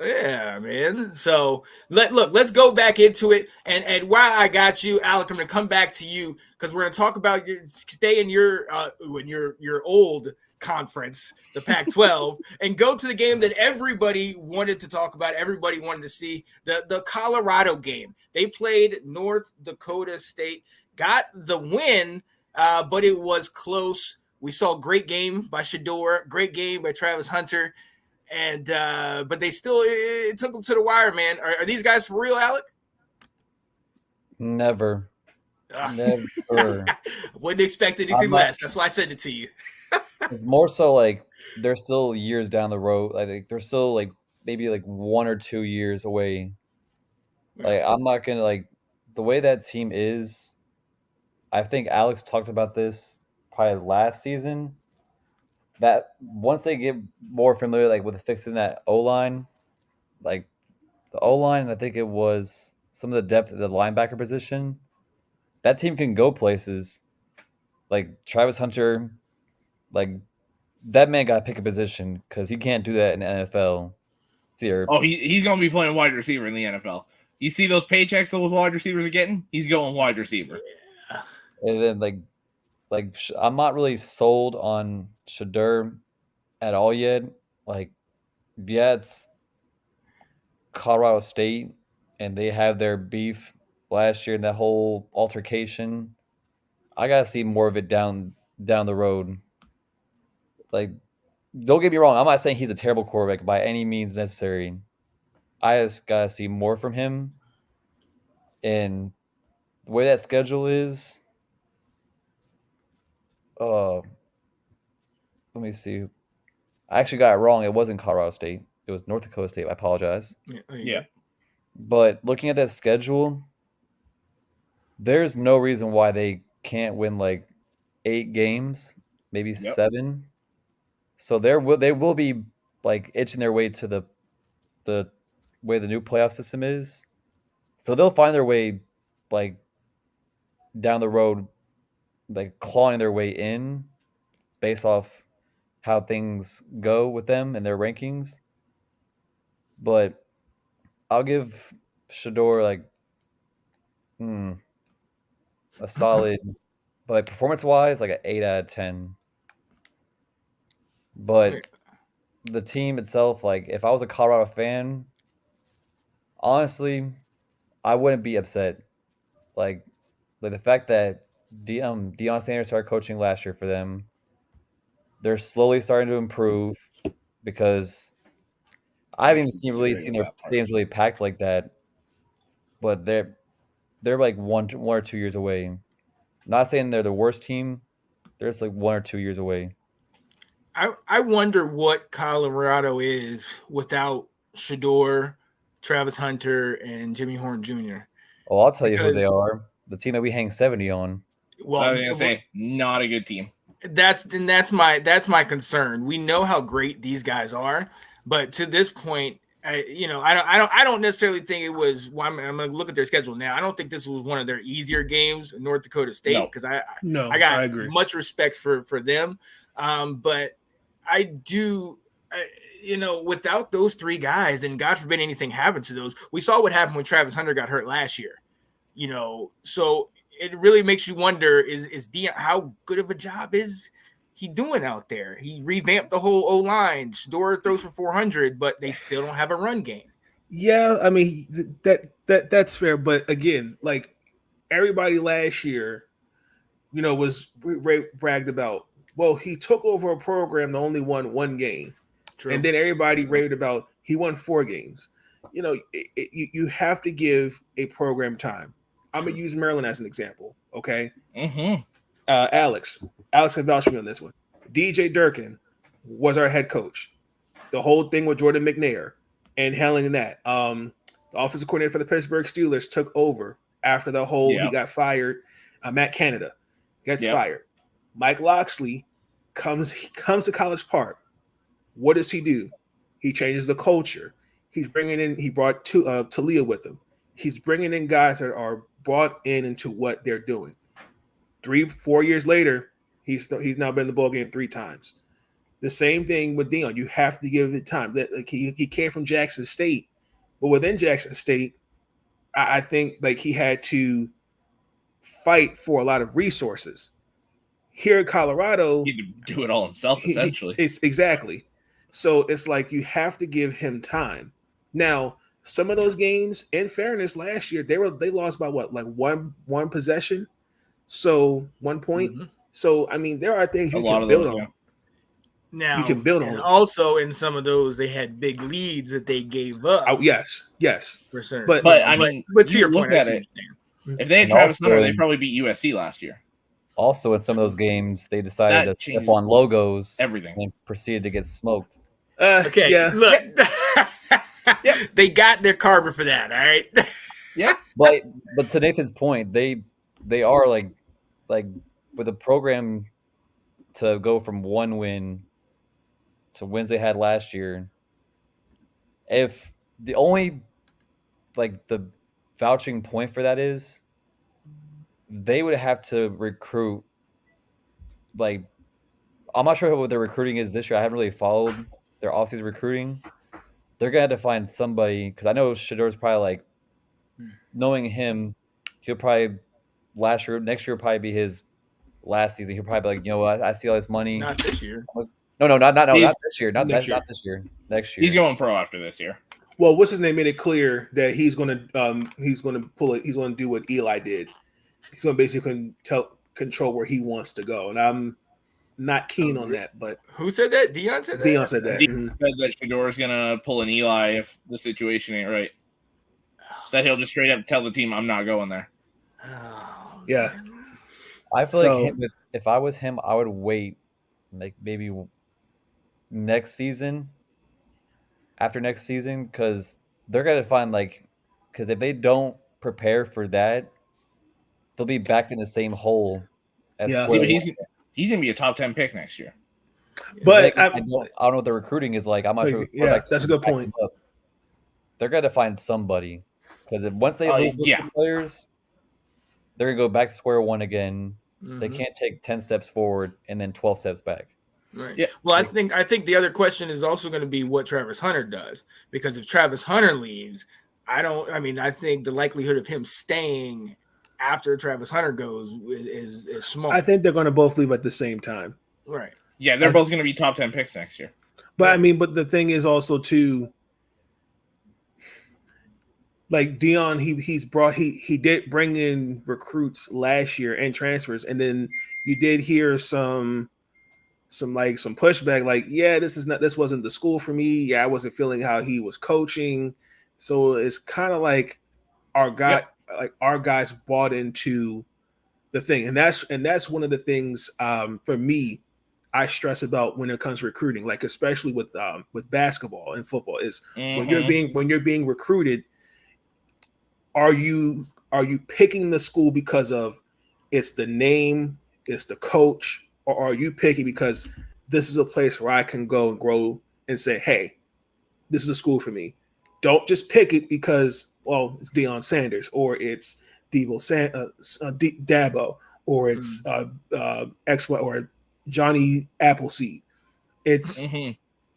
Yeah, man. So let's go back into it. And while I got you, Alec, I'm gonna come back to you because we're gonna talk about stay in your when your old conference, the Pac-12, and go to the game that everybody wanted to talk about, everybody wanted to see, the Colorado game. They played North Dakota State, got the win, but it was close. We saw a great game by Shador, great game by Travis Hunter. And but they still it took them to the wire, man. Are these guys for real, Alec? Never, never. Wouldn't expect anything I'm not. less. That's why I said it to you. It's more so like they're still years down the road. I think they're still like maybe like 1 or 2 years away. Yeah. Like I'm not gonna like the way that team is. I think Alex talked about this probably last season. That once they get more familiar, like with fixing that O line, like the O line, I think it was some of the depth at the linebacker position. That team can go places. Like Travis Hunter, like that man got to pick a position because he can't do that in the NFL. See, Oh, he's going to be playing wide receiver in the NFL. You see those paychecks those wide receivers are getting? He's going wide receiver. Yeah. and then I'm not really sold on Shadur at all yet. Like, yeah, it's Colorado State, and they have their beef last year in that whole altercation. I gotta see more of it down the road. Like, don't get me wrong, I'm not saying he's a terrible quarterback by any means necessary. I just gotta see more from him. And the way that schedule is, uh, let me see. I actually got it wrong. It wasn't Colorado State. It was North Dakota State. I apologize. Yeah. But looking at that schedule, there's no reason why they can't win like 8 games, maybe Yep. 7. So they will be like itching their way to the way the new playoff system is. So they'll find their way like down the road, like clawing their way in based off how things go with them and their rankings. But I'll give Shador like hmm, a solid, but like performance wise, like an 8 out of 10. But the team itself, like if I was a Colorado fan, honestly, I wouldn't be upset. Like, like the fact that Deion Sanders started coaching last year for them, they're slowly starting to improve because I haven't even seen their stadiums really packed like that. But they're like 1 or 2 years away. Not saying they're the worst team. They're just like 1 or 2 years away. I wonder what Colorado is without Shador, Travis Hunter, and Jimmy Horn Jr. Oh, I'll tell you who they Because are. The team that we hang 70 on. I well, was gonna say not a good team. that's my concern. We know how great these guys are, but to this point, I don't necessarily think it was. Well, I'm going to look at their schedule now. I don't think this was one of their easier games, North Dakota State, No. because No, I got I agree. much respect for them, but I do. Without those three guys, and God forbid anything happened to those, we saw what happened when Travis Hunter got hurt last year. So it really makes you wonder: is Deion, how good of a job is he doing out there? He revamped the whole O line. Shador throws for 400, but they still don't have a run game. Yeah, I mean that's fair, but again, like everybody last year, was bragged about. Well, he took over a program that only won one game, True. and then everybody raved about he won 4 games. You have to give a program time. I'm gonna use Maryland as an example. Okay, Mm-hmm. Alex can vouch for me on this one. DJ Durkin was our head coach. The whole thing with Jordan McNair and handling that. The offensive coordinator for the Pittsburgh Steelers took over after the whole he got fired. Matt Canada gets fired. Mike Loxley comes to College Park. What does he do? He changes the culture. He brought Talia with him. He's bringing in guys that are brought into what they're doing. 3-4 years later, he's now been in the ball game 3 times. The same thing with Dion. You have to give it time. That like he came from Jackson State, but within Jackson State, I think like he had to fight for a lot of resources. Here in Colorado, He had to do it all himself, essentially. it's exactly. So it's like you have to give him time. Now, some of those games, in fairness, last year they lost by what, like one possession, so 1 point. Mm-hmm. So I mean, there are things you A lot can of build those, on. yeah. Now, You can build on and it. also in some of those, they had big leads that they gave up. Oh, yes. For certain. But I mean, but to you your look point, I at see it. what you're saying. If they had And Travis Hunter, also- they probably beat USC last year. Also, in some of those games, they decided That to step changed on logos everything. and proceeded to get smoked. Okay, Yeah. look, Yep. they got their karma for that. All right. Yeah. But to Nathan's point, they are like with a program to go from one win to wins they had last year. If the only like the vouching point for that is they would have to recruit like I'm not sure what their recruiting is this year. I haven't really followed their offseason recruiting. They're gonna have to find somebody because I know Shador's probably like knowing him, he'll probably next year will probably be his last season. He'll probably be like, you know what, I see all this money. Not this year. No, not this year. Not Next year. not this year. Next year. He's going pro after this year. Well, what's his name made it clear that he's going to pull it. He's going to do what Eli did. He's going to basically control where he wants to go, and I'm not keen on that. But Who said that? Dion said that. Dion said that. Dion said that Shador's gonna pull an Eli if the situation ain't right. That he'll just straight up tell the team, "I'm not going there." Oh, Yeah. man. I feel So- like if I was him, I would wait like maybe next season, after next season, because they're gonna find because if they don't prepare for that, they'll be back in the same hole. As Yeah. See, square but one. he's gonna be a top 10 pick next year. But I don't know what the recruiting is like. I'm not sure. yeah, that's a good point. They're gonna find somebody because once they lose those yeah. two players, they're gonna go back to square one again. They Mhm. can't take 10 steps forward and then 12 steps back. Right. Yeah. Well, I think the other question is also going to be what Travis Hunter does, because if Travis Hunter leaves, I think the likelihood of him staying after Travis Hunter goes is small. I think they're going to both leave at the same time. Right. Yeah, they're both gonna be top 10 picks next year. But I mean, but the thing is also too, like Dion, he did bring in recruits last year and transfers, and then you did hear some pushback, like, yeah, this wasn't the school for me. Yeah, I wasn't feeling how he was coaching. So it's kind of like our guys bought into the thing, and that's one of the things for me I stress about when it comes to recruiting, like especially with basketball and football, is when you're being recruited, are you picking the school because of it's the name, it's the coach, or are you picking because this is a place where I can go and grow and say, hey, this is a school for me? Don't just pick it because, well, it's Deion Sanders or it's Dabo or it's XY or Johnny Appleseed. It's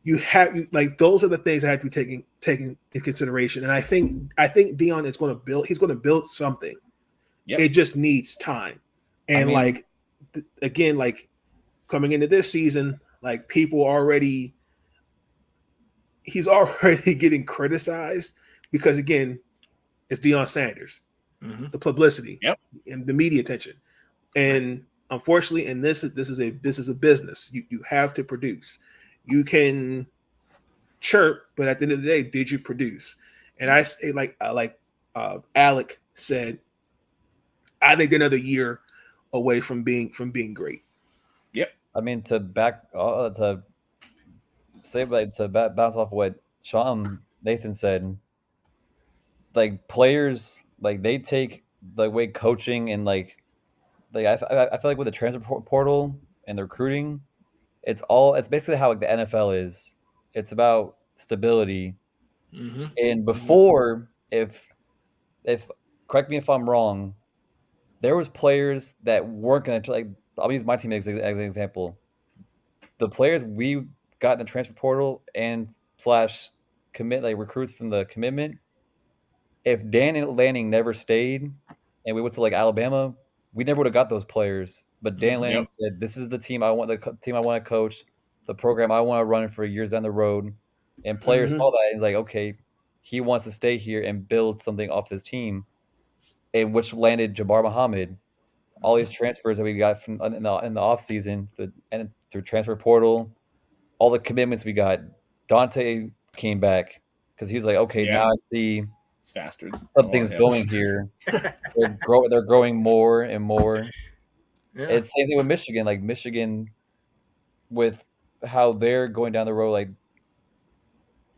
you have like those are the things that have to be taken in consideration. And I think Deion is going to build. He's going to build something. Yep. It just needs time. And again, like coming into this season, like he's already getting criticized because again, it's Deion Sanders, the publicity, and the media attention, and unfortunately, and this is a business. You have to produce. You can chirp, but at the end of the day, did you produce? And I say, like Alec said, I think another year away from being great. Yep. I mean, to bounce off what Nathan said, like players, like they take the way coaching and I feel like with the transfer portal and the recruiting, it's basically how like the NFL is. It's about stability. And before, if correct me if I'm wrong, there was players that weren't going to I'll use my team as an example. the players we got in the transfer portal and / commit like recruits from the commitment, if Dan Lanning never stayed and we went to like Alabama, we never would have got those players. But Dan Lanning said, "This is the team I want. The team I want to coach. The program I want to run for years down the road." And players saw that and like, okay, he wants to stay here and build something off this team, and which landed Jabbar Muhammad. All these transfers that we got from in the offseason and through transfer portal, all the commitments we got. Dante came back because he was like, okay, now I see bastards. something's going here. They're growing more and more. Yeah. It's same thing with Michigan. Like Michigan, with how they're going down the road, like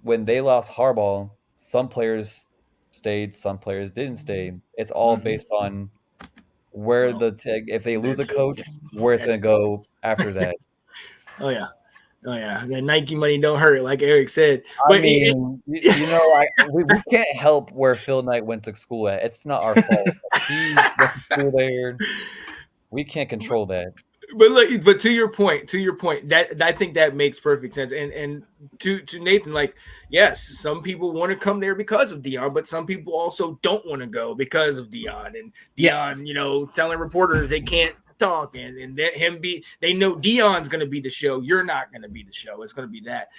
when they lost Harbaugh, some players stayed, some players didn't stay. It's all based on where if they lose a coach, where it's going to go after that. Oh yeah. That Nike money don't hurt, like Eric said. I mean, we can't help where Phil Knight went to school at. It's not our fault. He went to school there. We can't control that. But look, but to your point, that I think that makes perfect sense. And to Nathan, like, yes, some people want to come there because of Deion, but some people also don't want to go because of Deion. And Deion, telling reporters they can't talk and they know Deion's going to be the show. You're not going to be the show. It's going to be that.